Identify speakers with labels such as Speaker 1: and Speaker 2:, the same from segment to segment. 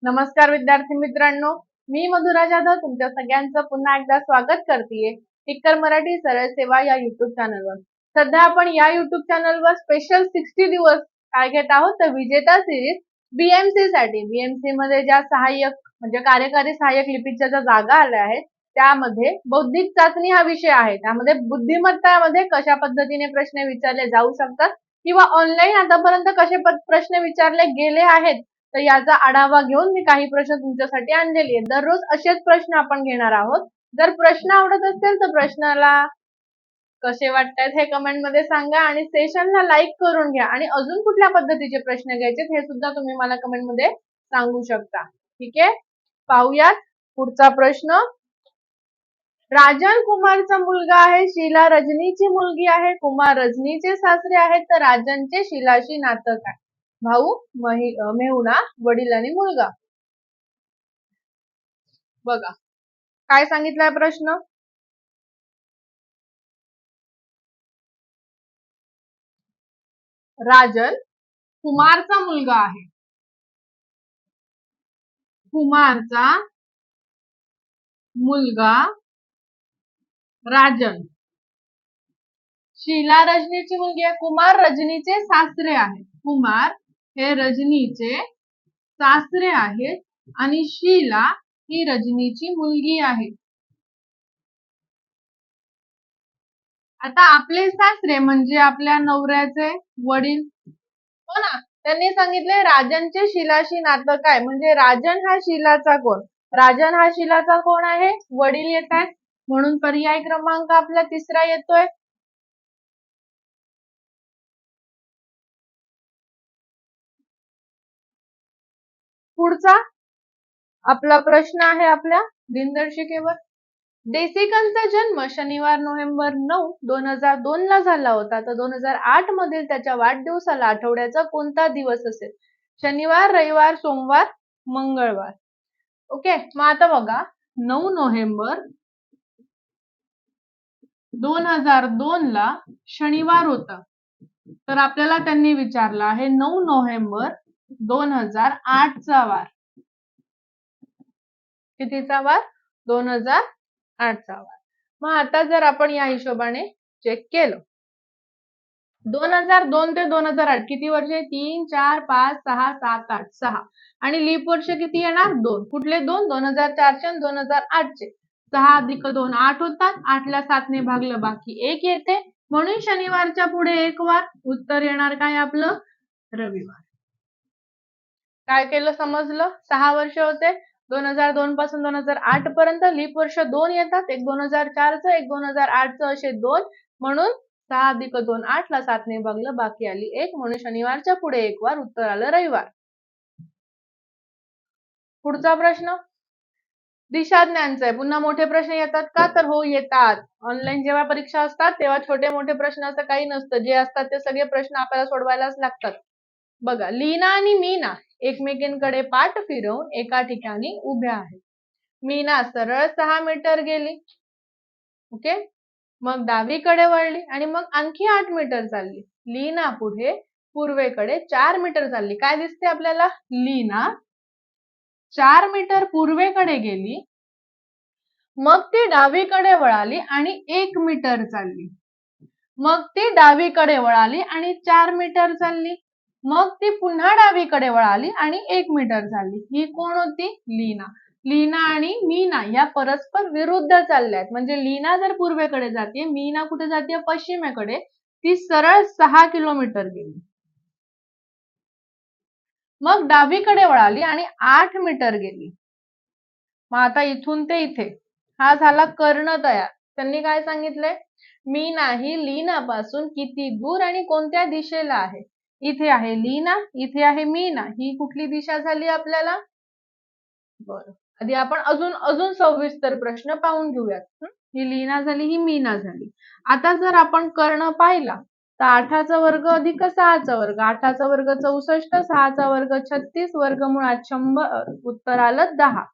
Speaker 1: नमस्कार विद्यार्थी मित्रांनो, मी मधुरा जाधव तुमच्या सगळ्यांचं पुन्हा एकदा स्वागत करतेय टिक्कर मराठी सरळ सेवा या युट्यूब चॅनलवर। सध्या आपण या युट्यूब चॅनलवर स्पेशल 60 दिवस काय घेत आहोत तर विजेता सिरीज बीएमसी साठी बीएमसी मध्ये ज्या सहाय्यक म्हणजे कार्यकारी सहाय्यक लिपिकच्या ज्या जागा आल्या आहेत त्यामध्ये बौद्धिक चाचणी हा विषय आहे। त्यामध्ये बुद्धिमत्तामध्ये कशा पद्धतीने प्रश्न विचारले जाऊ शकतात किंवा ऑनलाईन आतापर्यंत कसे प्रश्न विचारले गेले आहेत तर याचा आढावा घेऊन मी काही प्रश्न तुमच्यासाठी आणलेले आहेत। दररोज असेच प्रश्न आपण घेणार आहोत। जर प्रश्न आवडत असतील तर प्रश्नाला कसे वाटतात हे कमेंट मध्ये सांगा आणि सेशनला लाईक करून घ्या आणि अजून कुठल्या पद्धतीचे प्रश्न घ्यायचे हे सुद्धा तुम्ही मला कमेंट मध्ये सांगू शकता। ठीक आहे, पाहूयात पुढचा प्रश्न। राजन कुमारचा मुलगा आहे, शीला रजनीची मुलगी आहे, कुमार रजनीचे सासरे आहेत तर राजनचे शीलाशी नातं काय? भाऊ, मेहुणा, वडील आणि मुलगा। बघा काय सांगितलाय प्रश्न। राजन कुमारचा मुलगा आहे, कुमारचा मुलगा राजन, शीला रजनीची मुलगी आहे, कुमार रजनीचे सासरे आहेत, कुमार हे रजनीचे सासरे आहेत आणि शीला ही रजनीची मुलगी आहे। आता आपले सासरे म्हणजे आपल्या नवऱ्याचे वडील, हो ना, त्यांनी सांगितले राजनचे शीलाशी नातं काय, म्हणजे राजन हा शीलाचा कोण? राजन हा शीलाचा कोण आहे? वडील येत आहेत, म्हणून पर्याय क्रमांक आपला तिसरा येतोय। पुढचा आपला प्रश्न आहे आपल्या दिनदर्शिकेवर। देसिकांचा जन्म शनिवार नोव्हेंबर 9, 2002 ला झाला होता तर 2008 मधील त्याच्या वाढदिवसाला आठवड्याचा कोणता दिवस असेल? शनिवार, रविवार, सोमवार, मंगळवार। ओके, मग आता बघा 9 नोव्हेंबर 2002 ला शनिवार होता तर आपल्याला त्यांनी विचारलं आहे 9 नोव्हेंबर 2008 चा वार। कितीचा वार? 2008 चा वार। मग आता जर आपण या हिशोबाने चेक केलं 2002 ते 2008 किती वर्ष? 3, 4, 5, 6, 7, 8, 6 आणि लीप वर्ष किती येणार? 2। कुठले 2? 2004 चे आणि 2008 चे। 6 अधिक 2 8 होतात, 8 ला 7 ने भागलं बाकी 1 येते, म्हणून शनिवारच्या पुढे 1 वार। उत्तर येणार काय आपलं? रविवार। काय केलं समजलं? 6 वर्ष होते, 2002 पासून 2008 पर्यंत लीप वर्ष 2 येतात, एक 2004 चं एक 2008 चं असे 2, म्हणून 6 अधिक 2 8 ला 7 ने भागलं बाकी आली 1, म्हणून शनिवारच्या पुढे 1 वार, उत्तर आलं रविवार। पुढचा प्रश्न दिशा ज्ञानचा आहे। पुन्हा मोठे प्रश्न येतात का? तर हो येतात। ऑनलाईन जेव्हा परीक्षा असतात तेव्हा छोटे मोठे प्रश्न असं काही नसतं, जे असतात ते सगळे प्रश्न आपल्याला सोडवायलाच लागतात। बघा, लीना आणि मीना एकमेकींकडे पाठ फिरवून एका ठिकाणी उभ्या आहेत। मीना सरळ 6 मीटर गेली, ओके, मग डावीकडे वळली आणि मग आणखी 8 मीटर चालली। लीना पुढे पूर्वेकडे 4 मीटर चालली। काय दिसते आपल्याला? लीना 4 मीटर पूर्वेकडे गेली, मग ती डावीकडे वळाली आणि 1 मीटर चालली, मग ती डावीकडे वळाली आणि 4 मीटर चालली, मग ती पुन्हा डावीकडे वळाली आणि 1 मीटर चालली। ही कोण होती? लीना। लीना आणि मीना या परस्पर विरुद्ध चालल्यात, म्हणजे लीना जर पूर्वेकडे जाते, मीना कुठे जाते? पश्चिमेकडे। ती सरळ 6 किलोमीटर गेली, मग डावीकडे वळाली आणि 8 मीटर गेली। मग आता इथून ते इथे हा झाला कर्ण तयार। त्यांनी काय सांगितलंय? मीना ही लीना पासून किती दूर आणि कोणत्या दिशेला आहे? इथे आहे लीना, इथे आहे मीना, ही कुठली दिशा झाली आपल्याला? बरं, आधी आपण अजून सविस्तर प्रश्न पाहून घेऊयात। ही लीना झाली, ही मीना झाली। आता जर आपण कर्ण पाहिला तर 8चा वर्ग अधिक 6चा वर्ग, 8चा वर्ग 64, 6चा वर्ग 36, वर्गमुळात 100, उत्तर आलं 10,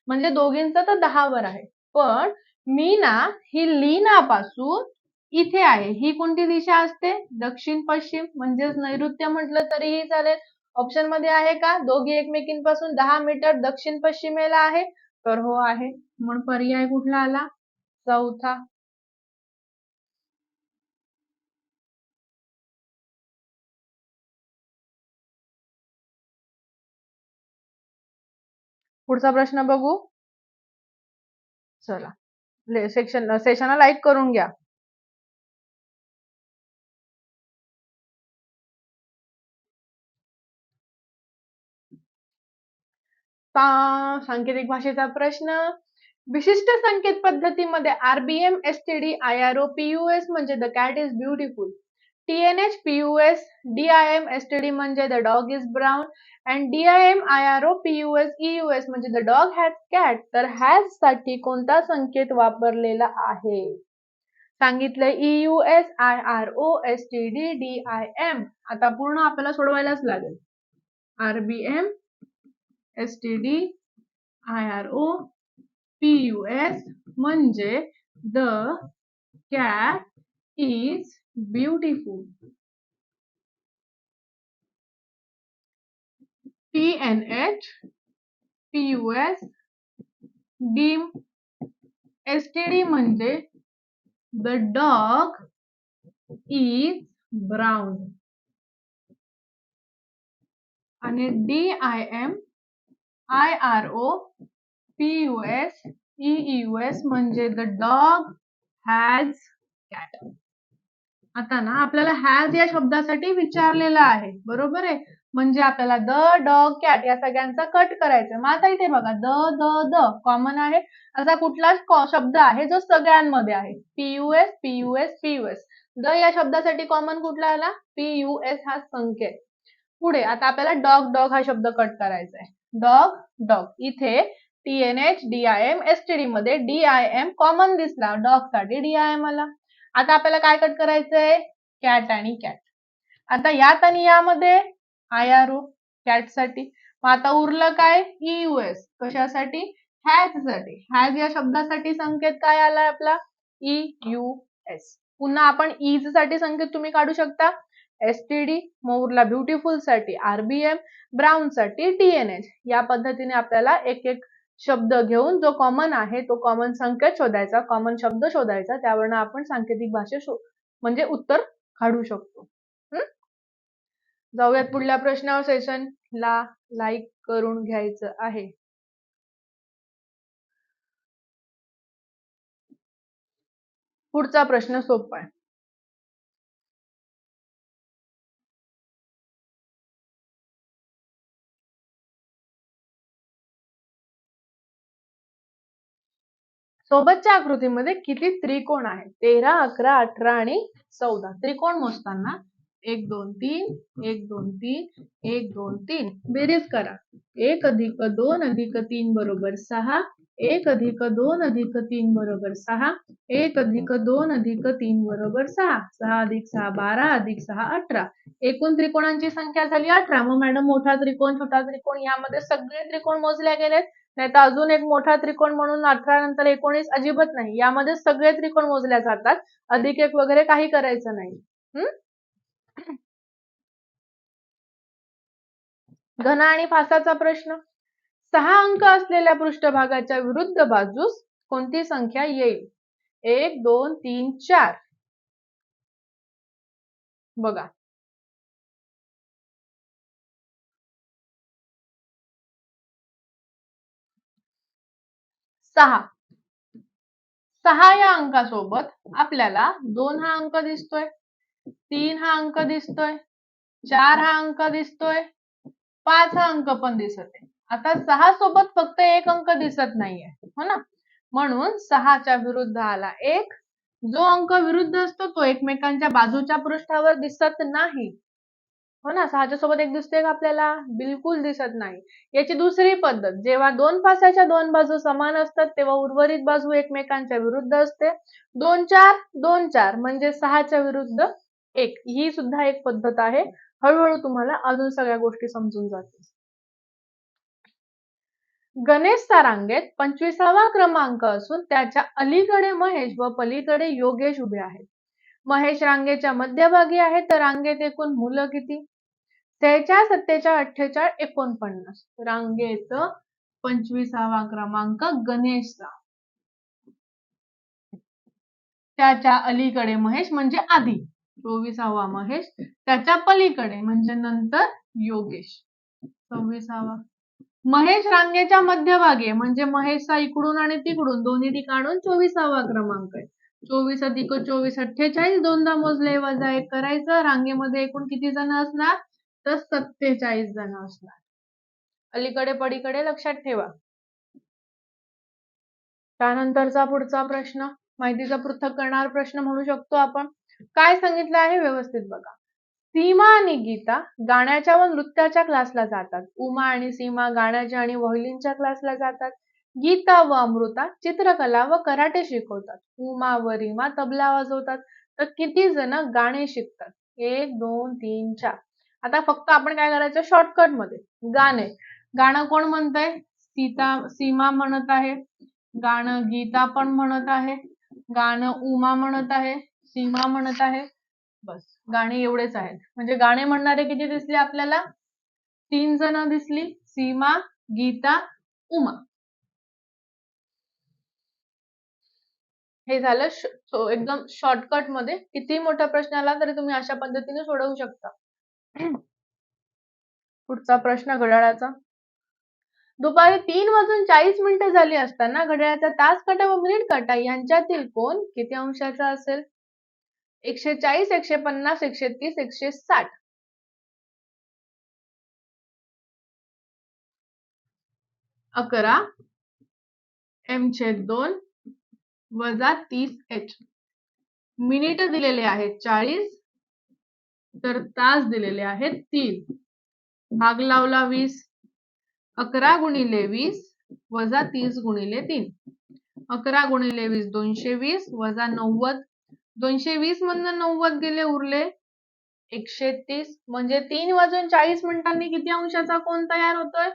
Speaker 1: म्हणजे दोघींचं तर 10 वर आहे। पण मीना ही लीना पासून इथे आहे, ही कोणती दिशा असते? दक्षिण पश्चिम, म्हणजेच नैऋत्य म्हटलं तरीही चालेल। ऑप्शन मध्ये आहे का? दोघे एकमेकींपासून 10 मीटर दक्षिण पश्चिमेला आहे, तर हो आहे. म्हणून पर्याय कुठला आला? चौथा. पुढचा प्रश्न बघू. चला, सेशनला लाईक करून घ्या. सांकेतिक भाषेचा प्रश्न. विशिष्ट संकेत पद्धतीमध्ये आरबीएम, एसटीडी, आयआरओ, पीयूएस म्हणजे the cat is beautiful, TNH, PUS, DIM, STD म्हणजे the dog is brown, and DIM, IRO, PUS, EUS म्हणजे द डॉग हॅज कॅट. तर हॅज साठी कोणता संकेत वापरलेला आहे? सांगितलं ईयूएस, आयआरओ, एसटीडी, डीआयएम. आता पूर्ण आपल्याला सोडवायलाच लागेल. आरबीएम, एसटीडी, आयआरओ, पीयूएस म्हणजे the cat is beautiful. TNH, PUS, D, STD म्हणजे द डॉग इज ब्राउन, आणि डीआयएम, आयआरओ, पीयूएस, ईयूएस म्हणजे द डॉग हॅज कॅट. आता ना आपल्याला हॅज या शब्दासाठी विचारलेलं आहे, बरोबर आहे. म्हणजे आपल्याला द, डॉग, कॅट या सगळ्यांचा कट करायचा. मग आता इथे बघा, द कॉमन आहे. असा कुठलाच शब्द आहे जो सगळ्यांमध्ये आहे? PUS, PUS, PUS. द या शब्दासाठी कॉमन कुठला आला? पीयूएस हा संकेत. पुढे आता आपल्याला डॉग, डॉग हा शब्द कट करायचा आहे. Dog, dog. इथे टीएनएच, डीआयएम, एसटीडी मध्ये डीआयएम कॉमन दिसला, डॉग साठी डीआयएम आला. आता आपल्याला काय कट करायचंय? कॅट आणि कॅट. आता यात आणि यामध्ये आयआरओ, कॅट साठी. मग आता उरलं काय? ईयूएस. कशासाठी? हॅज साठी. हॅज या शब्दासाठी संकेत काय आलाय आपला? ईयूएस. पुन्हा आपण इज साठी संकेत तुम्ही काढू शकता, एसटीडी. मग उरला ब्युटिफुल साठी आरबीएम, ब्राउन साठी टीएनएच. या पद्धतीने आपल्याला एक एक शब्द घेऊन जो कॉमन आहे तो कॉमन संकेत शोधायचा, कॉमन शब्द शोधायचा, त्यावरनं आपण सांकेतिक भाषेत म्हणजे उत्तर काढू शकतो. जाऊयात पुढल्या प्रश्नावर. सेशनला लाईक करून घ्यायचं आहे. पुढचा प्रश्न सोपा आहे. सोबतच्या आकृतीमध्ये किती त्रिकोण आहेत? 13, 11, 18 आणि 14. त्रिकोण मोजताना 1 2 3, 1 2 3, 1 2 3. बेरीज करा. 1 + 2 + 3 = 6. 1 + 2 + 3 = 6. 1 + 2 + 3 = 6. 6 + 6 12 + 6 18. एकूण त्रिकोणांची संख्या झाली 18. मग मॅडम मोठा त्रिकोण, छोटा त्रिकोण यामध्ये सगळे त्रिकोण मोजले गेलेत. नाही तर अजून एक मोठा त्रिकोण म्हणून 18 नंतर 19 अजिबात नाही. यामध्ये सगळे त्रिकोण मोजल्या जातात. अधिक एक वगैरे काही करायचं नाही. घन आणि फासाचा प्रश्न. 6 अंक असलेल्या पृष्ठभागाच्या विरुद्ध बाजूस कोणती संख्या येईल? 1 2 3 4. बघा, 6. 6 या अंकासोबत आपल्याला 2 हा अंक दिसतोय, 3 हा अंक दिसतोय, 4 हा अंक दिसतोय, 5 हा अंक पण दिसत आहे. आता 6 सोबत फक्त एक अंक दिसत नाहीये, हो ना. म्हणून 6च्या विरुद्ध आला 1. जो अंक विरुद्ध असतो तो एकमेकांच्या बाजूच्या पृष्ठावर दिसत नाही, हो ना. 6च्या सोबत एक दिसतोय का आपल्याला? बिलकुल दिसत नाही. याची दुसरी पद्धत, जेव्हा दोन फासाच्या दोन बाजू समान असतात तेव्हा उर्वरित बाजू एकमेकांच्या विरुद्ध असते. 2 4 2 4 म्हणजे 6च्या विरुद्ध 1. ही सुद्धा एक पद्धत आहे. हळूहळू तुम्हाला अजून सगळ्या गोष्टी समजून जातील. गणेश सारांगेत 25वा क्रमांक असून त्याच्या अलीकडे महेश व पलीकडे योगेश उभे आहेत. महेश रांगेच्या मध्यभागी आहे, तर रांगेत एकूण मुलं किती? 46, 47, 48, 49. रांगेचं 25वा क्रमांक गणेशचा. त्याच्या अलीकडे महेश म्हणजे आधी. 24वा महेश. त्याच्या पलीकडे म्हणजे नंतर योगेश. 26वा महेश रांगेच्या मध्यभागी म्हणजे महेशचा इकडून आणि तिकडून दोन्ही काढून 24वा क्रमांक आहे. 24 अधिक 24 48. दोनदा मोजले वजा 1 करायचं. रांगेमध्ये एकूण किती जण असणार? तर 47 जण असणार. अलीकडे पलीकडे लक्षात ठेवा. त्यानंतरचा पुढचा प्रश्न माहितीचा पृथक करणारा प्रश्न म्हणू शकतो आपण. काय सांगितलं आहे व्यवस्थित बघा. सीमा आणि गीता गाण्याच्या व नृत्याच्या क्लासला जातात. उमा आणि सीमा गाण्याच्या आणि व्हायोलिनच्या क्लासला जातात. गीता व अमृता चित्रकला व कराटे शिकवतात. उमा व रीमा तबला वाजवतात. तर किती जण गाणे शिकतात? 1 2 3 4. आता फक्त आपण काय करायचं शॉर्टकट मध्ये गाणे. गाणं कोण म्हणतंय? सीमा म्हणत आहे. गाणं गीता पण म्हणत आहे. गाणं उमा म्हणत आहे. सीमा म्हणत आहे. बस गाणे एवढेच आहेत. म्हणजे गाणे म्हणणारे किती दिसले आपल्याला? 3 जण दिसली. सीमा, गीता, उमा. हे झालं एकदम शॉर्टकट मध्ये. किती मोठा प्रश्न आला तरी तुम्ही अशा पद्धतीने सोडवू शकता. पुढचा प्रश्न घड्याळाचा. दुपारी 3:40 झाली असताना घड्याळाचा तास काटा व मिनिट काटा यांच्यातील कोन किती अंशाचा असेल? 140, 150, 130, 160. 11 m/2 वजा 30h. मिनिट दिलेले आहेत 40, तर तास दिलेले आहेत 3. भाग लावला 20. 11 गुणिले 20 वजा 30 गुणिले 3. 11 गुणिले 20 220 वजा 90. 220 मधनं 90 गेले उरले 130. म्हणजे 3:40 किती अंशाचा कोन तयार होतोय?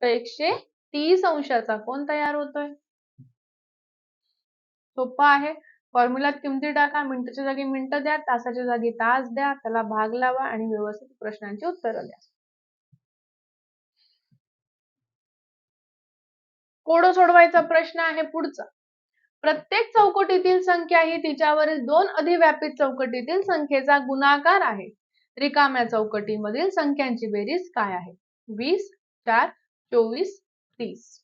Speaker 1: तर 130 अंशाचा कोन तयार होतोय. सोपा आहे. फॉर्म्युलात किमती टाका. मिनिटाच्या जागी मिनिटं द्या. तासाच्या जागी तास द्या. त्याला भाग लावा आणि व्यवस्थित प्रश्नांची उत्तरं द्या. कोडं सोडवायचा प्रश्न आहे पुढचा. प्रत्येक चौकटीतील संख्या ही तिच्यावरील 2 अधिव्यापित चौकटीतील संख्येचा गुणाकार आहे. रिकाम्या चौकटीमधील संख्यांची बेरीज काय आहे? 20, 4, 24, 30.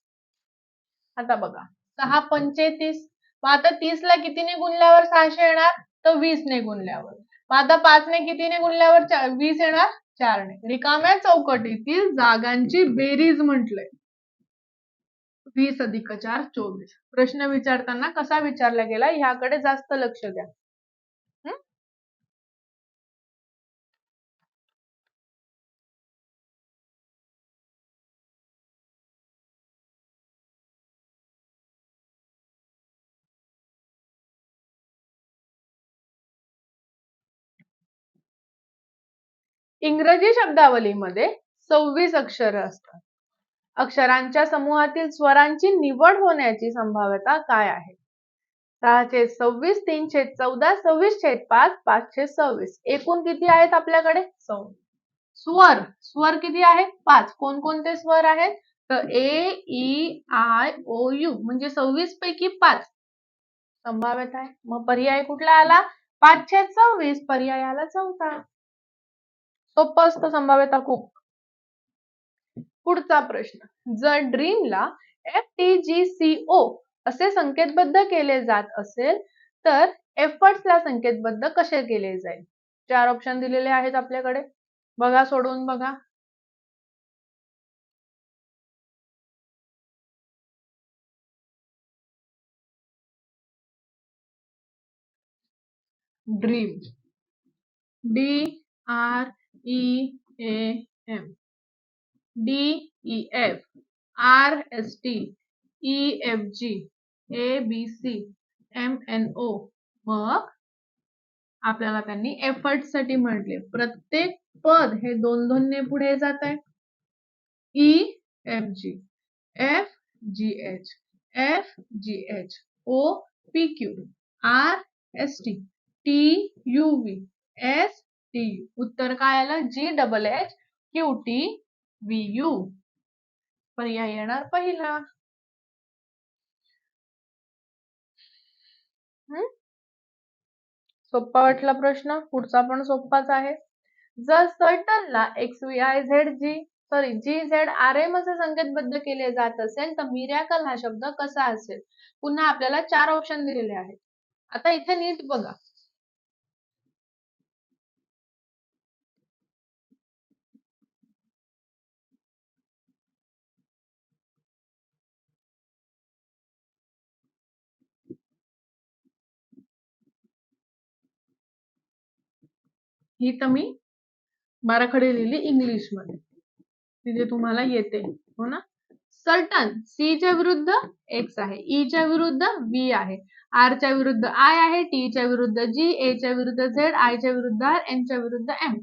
Speaker 1: आता बघा 6 35. मग आता 30 ला कितीने गुणल्यावर 600 येणार? तर 20 ने गुणल्यावर. मग आता 5 ने कितीने गुणल्यावर 20 येणार? 4 ने. रिकाम्या चौकटीतील जागांची बेरीज म्हटलंय. 20 अधिक 4 24. प्रश्न विचारताना कसा विचारला गेला ह्याकडे जास्त लक्ष द्या. इंग्रजी शब्दावलीमध्ये 26 अक्षर असतात. अक्षरांच्या समूहातील स्वरांची निवड होण्याची संभाव्यता काय आहे? 626, 314, 26/5, 526. एकूण किती आहेत आपल्याकडे? 26. स्वर किती आहेत? 5. कोणकोणते स्वर आहेत? तर ए, ई, आय, ओ, यू. म्हणजे 26 पैकी 5 संभाव्यता आहे. मग पर्याय कुठला आला? 526. पर्याय आला चौथा. सोपं असतं संभाव्यता खूप. पुढचा प्रश्न. जर ड्रीमला FTGCO असे संकेतबद्ध केले जात असेल तर एफर्ट्सला संकेतबद्ध कसे केले जाईल? 4 ऑप्शन दिलेले आहेत आपल्याकडे. बघा सोडवून बघा. Dream DREAM DEF RST EFG ABC MNO. मग आपल्याला त्यांनी एफर्ट साठी म्हटले. प्रत्येक पद हे 2-2 ने पुढे जात आहे. EFG FGH FGH OPQ RST TUV STU. उत्तर काय आलं? GHH QTVU पर्याय येणार पहिला. सोपा वाटला प्रश्न. पुढचा पण सोपाच आहे. जर सर्टनला GZRM असे संकेतबद्ध केले जात असेल तर मिरॅकल हा शब्द कसा असेल? पुन्हा आपल्याला 4 ऑप्शन दिलेले आहेत. आता इथे नीट बघा. ही तर मी बाराखडी लिहिली इंग्लिश मध्ये, तिथे तुम्हाला येते हो ना. सर्टन C च्या विरुद्ध X आहे, E च्या विरुद्ध V आहे, R च्या विरुद्ध I आहे, T च्या विरुद्ध G, A च्या विरुद्ध Z, I च्या विरुद्ध R, N च्या विरुद्ध M.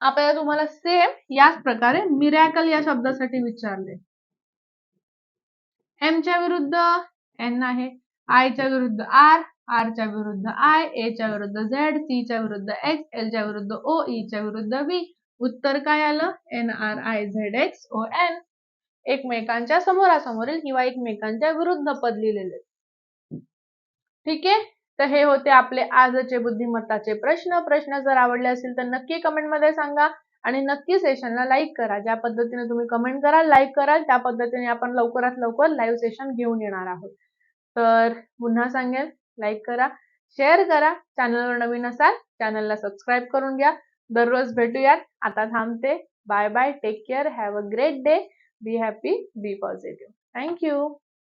Speaker 1: आपल्याला तुम्हाला सेम याच प्रकारे मिरॅकल या शब्दासाठी विचारले. M च्या विरुद्ध N आहे, I च्या विरुद्ध R, R च्या विरुद्ध I, A च्या विरुद्ध Z, C च्या विरुद्ध X, L च्या विरुद्ध O, E च्या विरुद्ध V. उत्तर काय आलं? NRIZXON. एकमेकांच्या समोरासमोरील किंवा एकमेकांच्या विरुद्ध पद लिहिलेले. ठीक आहे. तर हे होते आपले आजचे बुद्धिमत्ताचे प्रश्न जर आवडले असतील तर नक्की कमेंट मध्ये सांगा आणि नक्की सेशनला लाईक करा. ज्या पद्धतीने तुम्ही कमेंट कराल, लाईक कराल, त्या पद्धतीने आपण लवकरात लवकर लाईव्ह सेशन घेऊन येणार आहोत. तर पुन्हा सांगेल, लाईक करा, शेअर करा. चॅनलवर नवीन असाल चॅनलला सबस्क्राईब करून घ्या. दररोज भेटूयात. आता थांबते. Bye bye. Take care. Have a great day. Be happy, be positive. Thank you.